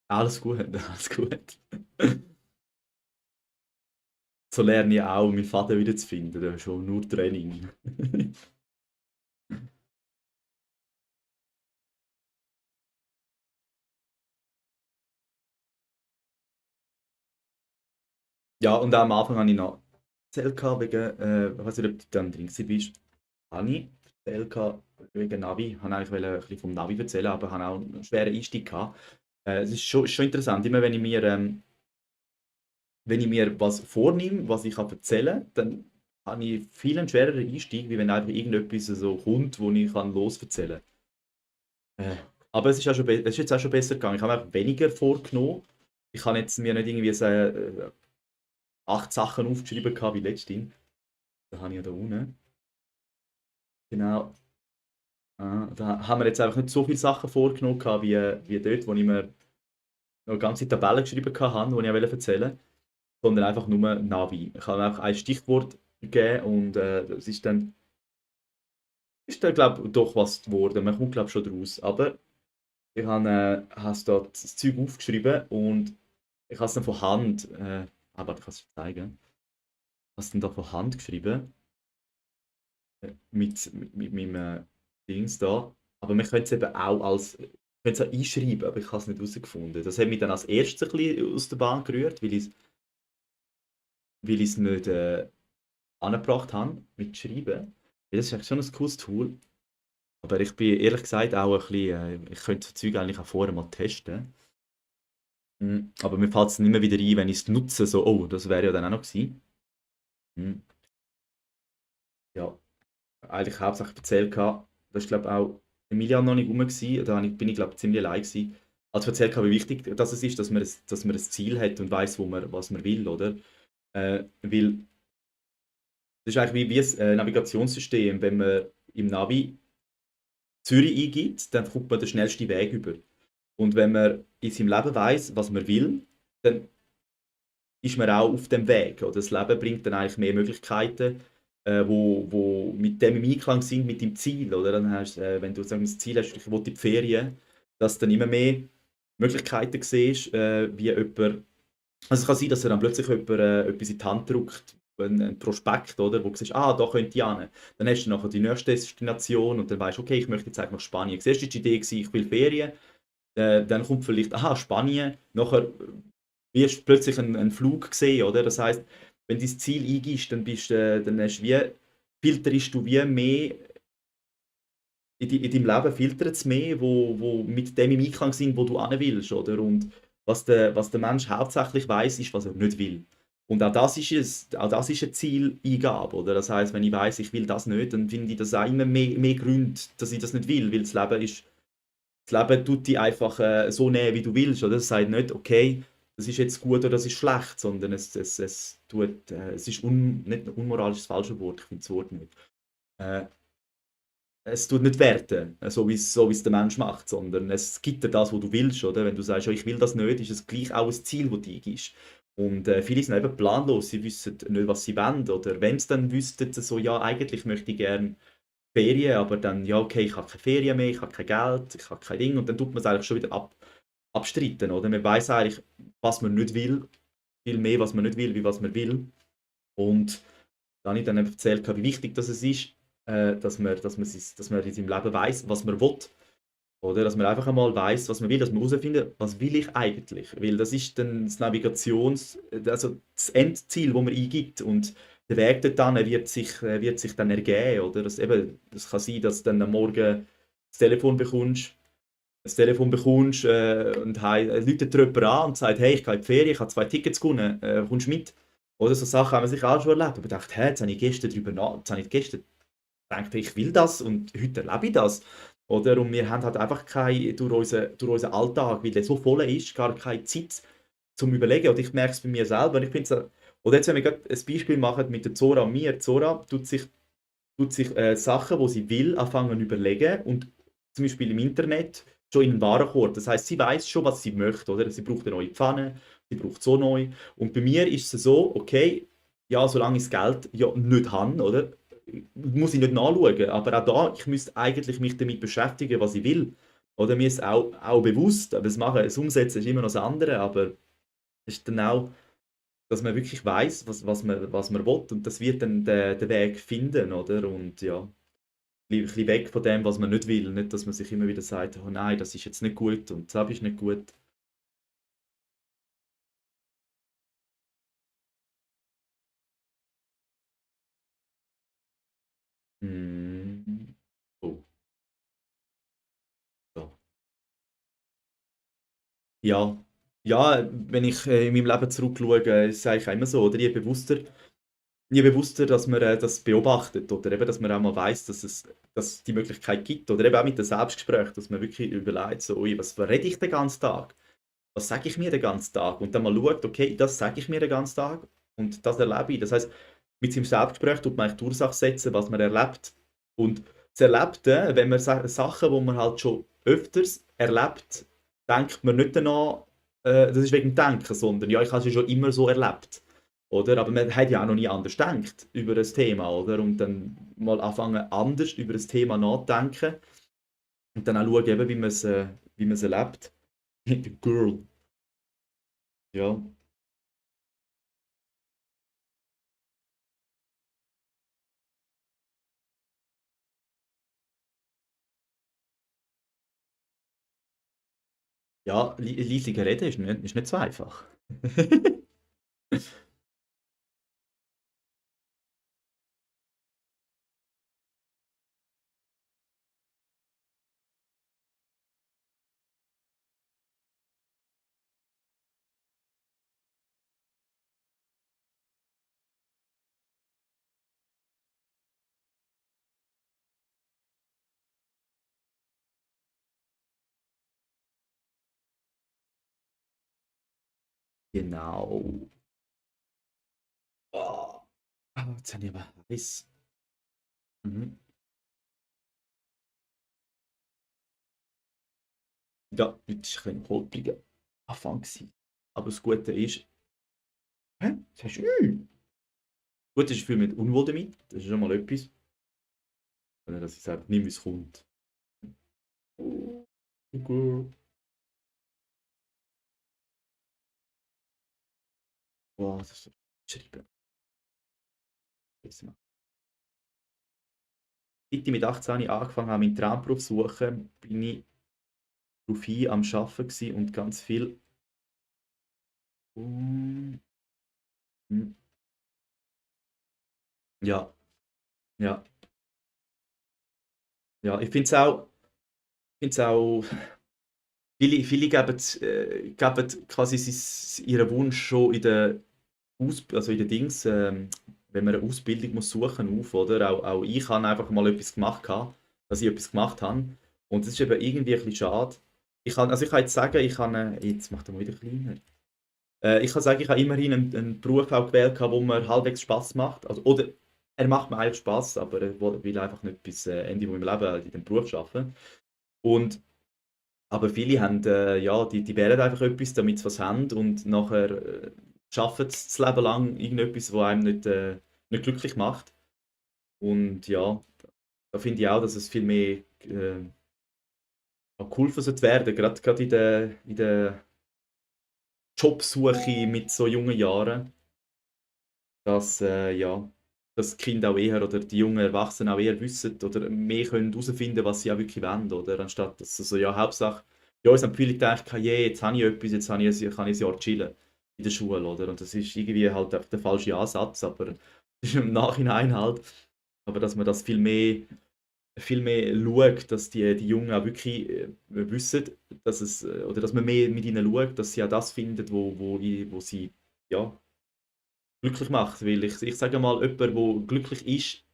Alles gut, alles gut. So lerne ich auch, meinen Vater wiederzufinden. Das ist schon nur Training. Ja, und auch am Anfang habe ich noch erzählt gehabt wegen, ich weiß nicht, ob du dann drin bist, habe ich erzählt gehabt wegen Navi. Ich wollte eigentlich ein bisschen vom Navi erzählen, aber habe auch einen schweren Einstieg gehabt. Es ist schon interessant, immer wenn ich mir was vornehme, was ich kann erzählen kann, dann habe ich viel einen schwereren Einstieg, wie wenn einfach irgendetwas so kommt, wo ich kann loserzählen kann. Aber es ist jetzt auch schon besser gegangen. Ich habe mir einfach weniger vorgenommen. Ich habe jetzt mir nicht irgendwie so, 8 Sachen aufgeschrieben gehabt wie letztens. Da habe ich ja da unten. Genau. Da haben wir jetzt einfach nicht so viele Sachen vorgenommen gehabt, wie dort, wo ich mir noch eine ganze Tabelle geschrieben habe, die ich erzählen wollte, sondern einfach nur Navi. Ich habe einfach ein Stichwort gegeben und das ist dann glaube ich, doch was geworden. Man kommt, glaube ich, schon draus. Aber ich habe da das Zeug aufgeschrieben und ich habe es dann von Hand, aber ich kann es dir zeigen, ich habe es dann da von Hand geschrieben, mit meinem Dings da. Aber man könnte es eben auch könnte es auch einschreiben, aber ich habe es nicht herausgefunden. Das hat mich dann als erstes ein bisschen aus der Bahn gerührt, weil ich es nicht angebracht habe mit Schreiben. Weil das ist eigentlich schon ein cooles Tool. Aber ich bin ehrlich gesagt auch ein bisschen, ich könnte so Zeug eigentlich auch vorher mal testen. Aber mir fällt es nicht mehr wieder ein, wenn ich es nutze, so, oh, das wäre ja dann auch noch gewesen. Mm, ja, eigentlich hauptsächlich erzählt gehabt, das ist glaube auch Emilia noch nicht rum gewesen, bin ich glaube ziemlich allein gewesen, als ich erzählt habe, wie wichtig das es ist, dass man ein Ziel hat und weiß, was man will, oder? Weil das ist eigentlich wie ein Navigationssystem, wenn man im Navi Zürich eingibt, dann kommt man den schnellsten Weg über. Und wenn man in seinem Leben weiß, was man will, dann ist man auch auf dem Weg. Oder das Leben bringt dann eigentlich mehr Möglichkeiten, wo mit dem im Einklang sind, mit dem Ziel. Oder? Dann hast, wenn du sagen, das Ziel hast, ich will in die Ferien, dass du dann immer mehr Möglichkeiten siehst, wie jemand. Also es kann sein, dass er dann plötzlich jemand, etwas in die Hand drückt, ein Prospekt, oder, wo du siehst, ah, da könnte ich hin. Dann hast du nachher die nächste Destination und dann weißt du, okay, ich möchte jetzt eigentlich nach Spanien. Zuerst war die Idee, ich will Ferien, dann kommt vielleicht, aha, Spanien, nachher wirst du plötzlich einen Flug sehen, oder? Das heißt, wenn du dein Ziel eingibst, dann hast du wie, filterst du wie mehr, in deinem Leben filtert es mehr, wo mit dem im Einklang sind, wo du hin willst, oder? Und was der Mensch hauptsächlich weiß, ist, was er nicht will. Und auch das ist eine Zieleingabe, oder? Das heißt, wenn ich weiß, ich will das nicht, dann finde ich das auch immer mehr Gründe, dass ich das nicht will, weil das Leben tut dich einfach so nehmen, wie du willst, oder? Es sagt nicht, okay, das ist jetzt gut oder das ist schlecht, sondern es ist nicht unmoralisch das falsche Wort, ich finde das Wort nicht. Äh, Es tut nicht werten, so wie es der Mensch macht, sondern es gibt dir das, was du willst, oder? Wenn du sagst, «Ja, ich will das nicht», ist es gleich auch ein Ziel, das du eingibst. Und viele sind eben planlos, sie wissen nicht, was sie wollen. Oder wenn sie dann wüssten, so, ja, eigentlich möchte ich gerne Ferien, aber dann, ja, okay, ich habe keine Ferien mehr, ich habe kein Geld, ich habe kein Ding. Und dann tut man es eigentlich schon wieder abstreiten, oder? Man weiß eigentlich, was man nicht will, viel mehr, was man nicht will, wie was man will. Und da habe ich dann eben erzählt, wie wichtig das es ist, dass man in seinem Leben weiß, was man will. Oder dass man einfach einmal weiß, was man will, dass man herausfindet, was will ich eigentlich? Weil das ist dann also das Endziel, das man eingibt. Und der Weg dorthin wird sich dann ergeben. Oder? Das kann sein, dass du dann am Morgen das Telefon bekommst, und läutet dir jemand an und sagt, hey, ich gehe in die Ferien, ich habe 2 Tickets gewonnen, kommst du mit? Oder so Sachen haben wir sicher auch schon erlebt. Aber ich dachte, hey, jetzt habe ich gestern gedacht, ich will das und heute erlebe ich das. Oder? Und wir haben halt einfach durch unseren Alltag, weil der so voll ist, gar keine Zeit zum Überlegen. Und ich merke es bei mir selber. Oder jetzt, wenn wir gerade ein Beispiel machen mit der Zora und mir. Zora tut sich Sachen, die sie will, anfangen zu überlegen und zum Beispiel im Internet schon in den Warenkorb. Das heißt, sie weiß schon, was sie möchte, oder? Sie braucht eine neue Pfanne, sie braucht so neu. Und bei mir ist es so, okay, ja, solange ich das Geld ja nicht habe, oder? Muss ich nicht nachschauen. Aber auch da, ich müsste eigentlich mich damit beschäftigen, was ich will. Oder mir ist auch bewusst, aber das Umsetzen ist immer noch das andere, aber es ist dann auch, dass man wirklich weiß, was man will und das wird dann den Weg finden, oder? Und ja, ein bisschen weg von dem, was man nicht will. Nicht, dass man sich immer wieder sagt, oh nein, das ist jetzt nicht gut und das ist nicht gut. Mm. Oh, so. Ja, ja, wenn ich in meinem Leben zurückschaue, ist es eigentlich immer so, oder? Je bewusster, dass man das beobachtet oder eben, dass man auch mal weiß, dass es die Möglichkeit gibt oder eben auch mit dem Selbstgespräch, dass man wirklich überlegt, so, ui, was rede ich den ganzen Tag? Was sage ich mir den ganzen Tag? Und dann mal schaut, okay, das sage ich mir den ganzen Tag und das erlebe ich. Das heißt, mit seinem Selbstgespräch tut man eigentlich die Ursache setzen, was man erlebt. Und das Erlebte, wenn man Sachen, die man halt schon öfters erlebt, denkt man nicht danach, das ist wegen dem Denken, sondern ja, ich habe es ja schon immer so erlebt. Oder? Aber man hat ja auch noch nie anders gedacht über das Thema, oder? Und dann mal anfangen, anders über das Thema nachzudenken und dann auch schauen, eben, wie man es erlebt. Girl, ja. Ja, leisiger reden ist nicht so einfach. Genau. Oh. Jetzt habe ich aber heiß. Mhm. Ja, heute war ein bisschen ein holpriger Anfang gewesen. Aber das Gute ist, hä? Was hast du? Gut, ich fühle mich nicht unwohl damit. Das ist schon mal etwas. Sondern dass ich sage, nimm, wie es kommt. Okay. Boah, das ist so schreiben. Seit ich mit 18 angefangen habe, meinen Traumberuf zu suchen, bin ich darauf am Arbeiten gewesen und ganz viel. Mm, mm, Ja, ja, ja. Ich finde es auch, viele geben quasi ihren Wunsch schon also in den Dings, wenn man eine Ausbildung muss suchen auf, oder? Auch ich habe einfach mal etwas gemacht, dass ich etwas gemacht habe. Und das ist eben irgendwie ein bisschen schade. Ich kann jetzt sagen, jetzt macht er mal wieder kleiner. Ich kann sagen, ich habe immerhin einen Beruf auch gewählt, der mir halbwegs Spass macht. Also, oder er macht mir eigentlich Spass, aber er will einfach nicht bis Ende meines Lebens halt in dem Beruf arbeiten. Und, aber viele haben, ja, die wählen einfach etwas, damit sie was haben und nachher arbeiten sie das Leben lang irgendetwas, was einem nicht glücklich macht. Und ja, da finde ich auch, dass es viel mehr auch geholfen sollte werden, gerade in der Jobsuche mit so jungen Jahren. Dass, ja, dass die Kinder auch eher oder die jungen Erwachsenen auch eher wissen oder mehr können herausfinden, was sie auch wirklich wollen, oder? Anstatt dass sie so, ja, Hauptsache, ja, uns haben viele gedacht, yeah, jetzt habe ich etwas, jetzt kann ich ein Jahr chillen in der Schule, oder? Und das ist irgendwie halt einfach der falsche Ansatz, aber das ist im Nachhinein halt. Aber dass man das viel mehr schaut, dass die Jungen auch wirklich wissen, oder dass man mehr mit ihnen schaut, dass sie auch das finden, wo sie, ja, glücklich macht. Weil ich sage mal, jemand, der glücklich ist,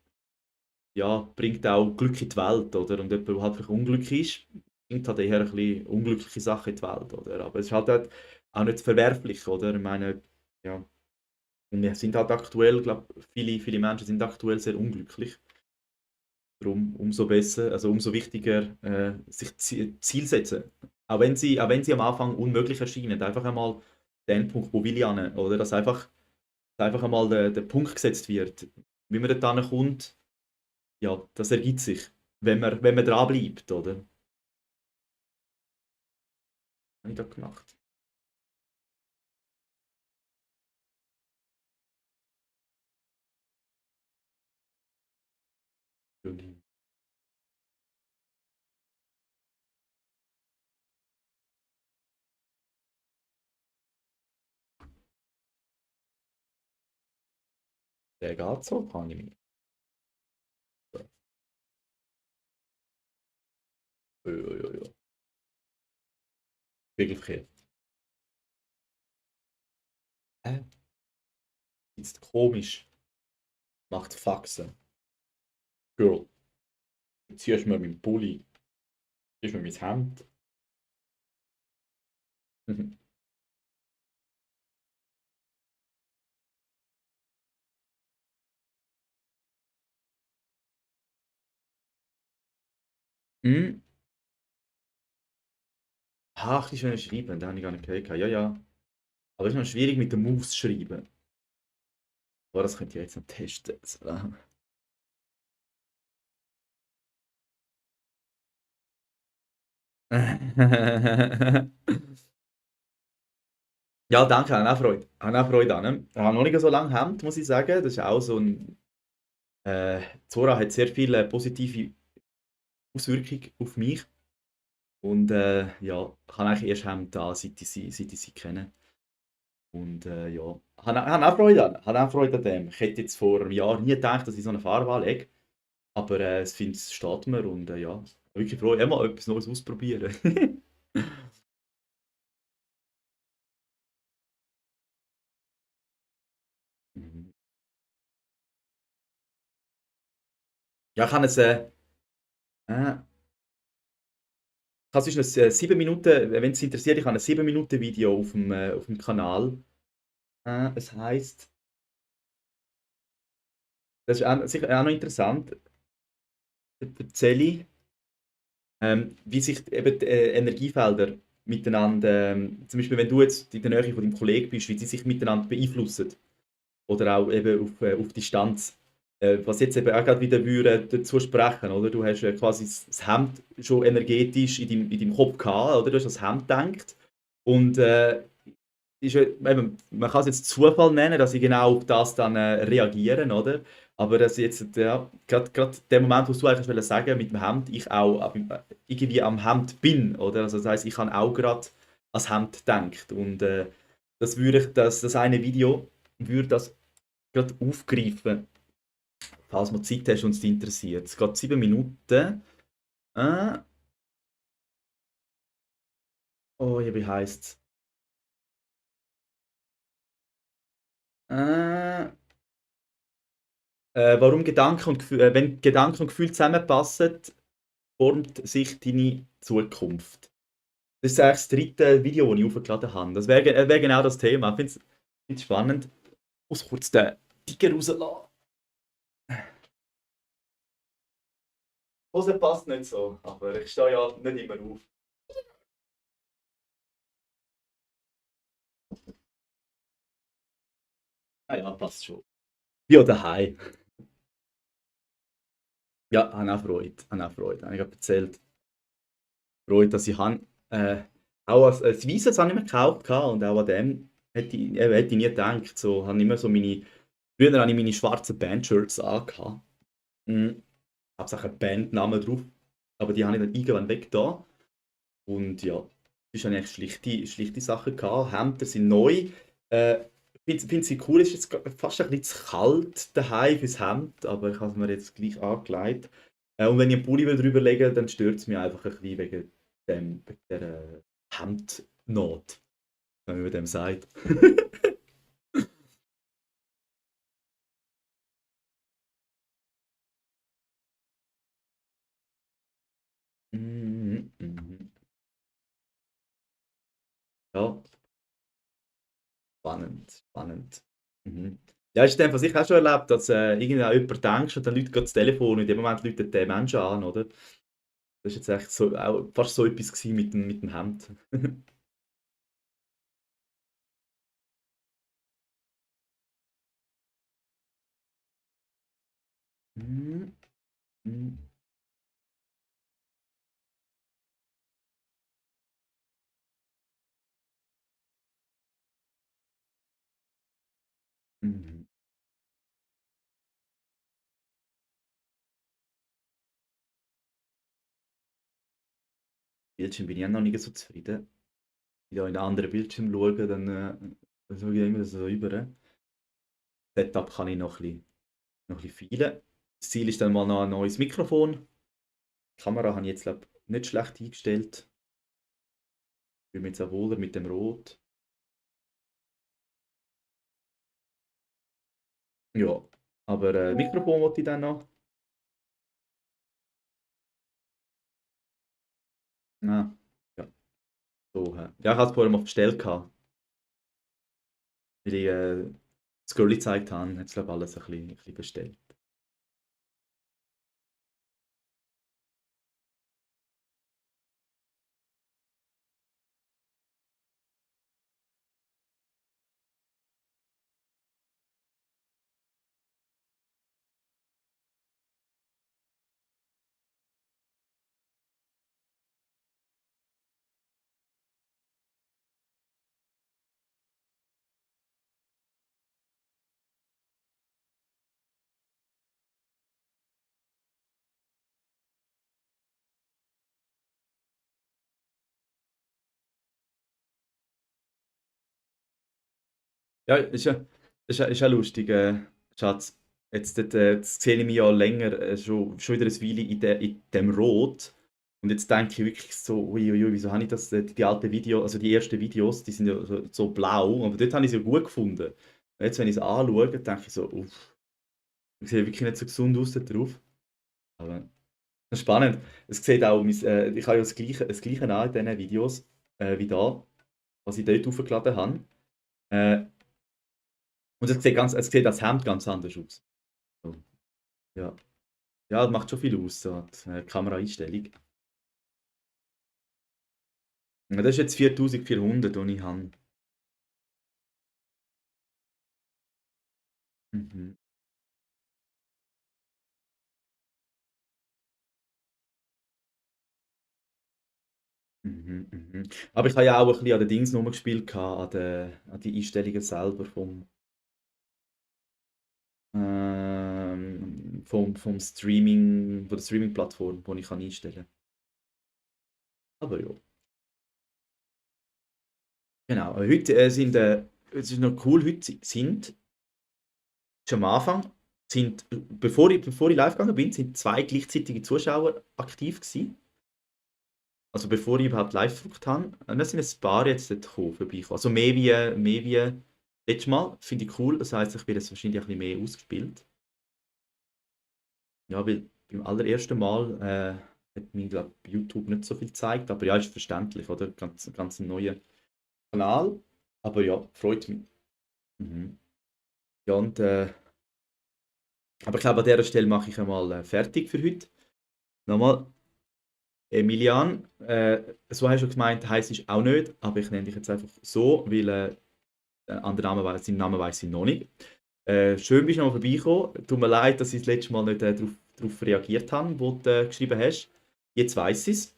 ja, bringt auch Glück in die Welt, oder? Und jemand, der halt vielleicht unglücklich ist, bringt halt eher ein bisschen unglückliche Sachen in die Welt, oder? Aber es ist halt auch nicht verwerflich, oder? Ich meine, ja, und wir sind halt aktuell, glaube viele Menschen sind aktuell sehr unglücklich. Darum umso besser, also umso wichtiger, sich Ziel setzen. Auch wenn sie am Anfang unmöglich erscheinen, einfach einmal den Punkt, wo will ich hin, oder? Dass einfach einmal der Punkt gesetzt wird. Wie man dort kommt, ja, das ergibt sich, wenn man dranbleibt, oder? Was habe ich da gemacht? Der geht so, kann ich nicht. Ja, ja, ja, ja. Spiegelverkehrt. Jetzt komisch. Macht Faxen. Girl, jetzt ziehst du mir meinen Pulli, ziehst mir mein Hemd. Hm? Ach, die schön schreiben, da habe ich gar nicht gehört. Ja, ja. Aber es ist noch schwierig mit der Maus schreiben. Aber das könnt ihr jetzt noch testen. Ja, danke, habe auch Freude. Habe auch Freude an. Ich habe noch nicht so lange Hemd, muss ich sagen. Das ist auch so ein. Zora hat sehr viele positive Auswirkungen auf mich. Und ja, ich habe eigentlich erst Hemd da, seit ich sie kenne. Und ja, habe auch Freude an. Habe auch Freude an dem. Ich hätte jetzt vor einem Jahr nie gedacht, dass ich so eine Farbe anlege. Aber es steht mir und ja, wirklich froh, immer etwas Neues ausprobieren. Mhm. Ja, ich habe es. Ich habe sonst ein 7 Minuten, wenn es interessiert, ich habe ein 7 Minuten Video auf dem Kanal. Es heisst, das ist auch, sicher auch noch interessant, da erzähle ich, wie sich eben die Energiefelder miteinander, zum Beispiel wenn du jetzt in der Nähe von deinem Kollegen bist, wie sie sich miteinander beeinflussen. Oder auch eben auf Distanz. Was jetzt eben auch gerade wieder würde dazu sprechen, oder? Du hast quasi das Hemd schon energetisch in deinem Kopf gehabt, oder? Du hast das Hemd gedacht. Und ist, eben, man kann es jetzt Zufall nennen, dass sie genau auf das dann reagieren, oder? Aber dass jetzt, ja, gerade der Moment, wo du eigentlich wollen sagen mit dem Hemd, ich auch irgendwie am Hemd bin, oder? Also das heisst, ich habe auch gerade ans Hemd gedacht. Und das würde ich, das eine Video würde das gerade aufgreifen, falls du Zeit hast und es dich interessiert. Es geht 7 Minuten. Äh, oh ja, wie heisst es? Äh, warum Gedanken und Gefühl, wenn Gedanken und Gefühl zusammenpassen, formt sich deine Zukunft. Das ist eigentlich das dritte Video, das ich hochgeladen habe. Das wär genau das Thema. Ich finde es spannend. Ich muss kurz den Tiger rauslassen. Die Hose passt nicht so, aber ich stehe ja nicht immer auf. Ah ja, passt schon. Wie auch daheim. Ja, habe auch Freude. Habe auch Freude. Habe ich gerade erzählt. Freude, dass ich habe. Auch als Weißes habe ich mir gekauft gehabt und auch an dem hätte ich nie gedacht. So, habe immer so früher habe ich meine schwarzen Bandshirts angehabt. Mhm. Habe auch einen Bandnamen drauf. Aber die habe ich dann irgendwann weggetan. Und ja, das war eigentlich schlichte Sache gehabt. Hemden sind neu. Ich finde sie cool, es ist jetzt fast ein bisschen zu kalt daheim fürs Hemd, aber ich habe es mir jetzt gleich angelegt. Und wenn ich einen Pulli drüber lege, dann stört es mich einfach ein bisschen wegen der Hemdnaht, wenn man dem sagt. Mhm, mhm. Ja, spannend, spannend. Mhm. Ja, hast du das sicher auch schon erlebt, dass irgendwie an jemanden denkst und dann läutet das Telefon und in dem Moment läutet der Mensch an, oder? Das ist jetzt echt so, auch fast so etwas gewesen mit dem Hemd. Mhm, mhm, mhm. Bildschirm bin ich auch noch nicht so zufrieden. Wenn ich da in einen anderen Bildschirm schaue, dann schaue ich immer so über. Setup kann ich noch ein bisschen feilen. Das Ziel ist dann mal noch ein neues Mikrofon. Die Kamera habe ich jetzt glaub, nicht schlecht eingestellt. Ich fühle mich jetzt auch wohler mit dem Rot. Ja, aber Mikrofon wollte ich dann noch. Ah, ja, so. Ja, ich habe es vorher mal bestellt, gehabt, weil ich das Girlie gezeigt habe. Hat es glaube alles ein bisschen bestellt. Ja, ist ja lustig, Schatz. Jetzt sehe ich mich ja länger, schon wieder eine Weile in dem Rot. Und jetzt denke ich wirklich so, ui, wieso habe ich das, die alten Videos, also die ersten Videos, die sind ja so blau, aber dort habe ich sie ja gut gefunden. Und jetzt, wenn ich es anschaue, denke ich so, uff, ich sehe wirklich nicht so gesund aus da drauf. Aber Das ist spannend. Es sieht auch, ich habe ja das Gleiche an in diesen Videos wie da, was ich dort hochgeladen habe. Äh, und es sieht als Hemd ganz anders aus. So, ja. Ja, das macht schon viel aus, so die Kameraeinstellung. Ja, das ist jetzt 4400, die ich habe. Mhm. Mhm, mhm. Aber ich habe ja auch ein bisschen an den Dings rumgespielt, an die Einstellungen selber vom Streaming, von der Streaming-Plattform, die ich kann einstellen kann. Aber ja, genau. Heute es ist noch cool, heute sind, schon am Anfang, bevor ich live gegangen bin, sind zwei gleichzeitige Zuschauer aktiv gewesen. Also bevor ich überhaupt live gedrückt habe. Und dann sind ein paar jetzt dort vorbeigekommen. Also mehr wie letztes Mal. Finde ich cool. Das heisst, ich werde jetzt wahrscheinlich ein bisschen mehr ausgespielt. Ja, weil beim allerersten Mal hat mir, glaube YouTube nicht so viel gezeigt. Aber ja, ist verständlich, oder? Ganz ein neuer Kanal. Aber ja, freut mich. Mhm. Ja, aber ich glaube, an dieser Stelle mache ich einmal fertig für heute. Nochmal, Emilian, so hast du gemeint, heisst ist auch nicht, aber ich nenne dich jetzt einfach so, weil seinen Namen weiss ich noch nicht. Schön bist du noch vorbeigekommen. Tut mir leid, dass ich das letzte Mal nicht darauf reagiert habe, wo du geschrieben hast. Jetzt weiss ich es.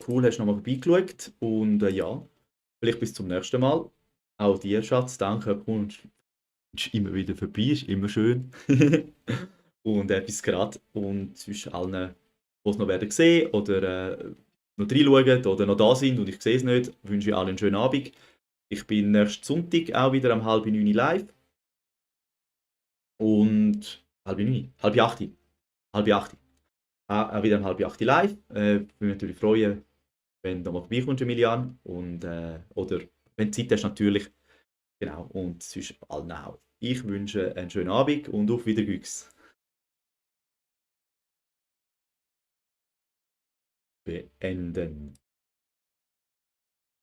Cool, hast du nochmal vorbeigeschaut. Und ja, vielleicht bis zum nächsten Mal. Auch dir, Schatz, danke. Und ist immer wieder vorbei, ist immer schön. Und bis gerade. Und zwischen allen, die es noch werden sehen oder noch reinschauen oder noch da sind und ich sehe es nicht, wünsche ich allen einen schönen Abend. Ich bin nächsten Sonntag auch wieder um 7:30 live. Und halb neun, halb acht, halb acht. Auch wieder um halb acht live. Würde mich natürlich freuen, wenn du mal vorbeikommst, Emilian. Oder wenn du Zeit hast, natürlich. Genau. Und sonst allen auch. Ich wünsche einen schönen Abend und auf Wiedersehen. Beenden.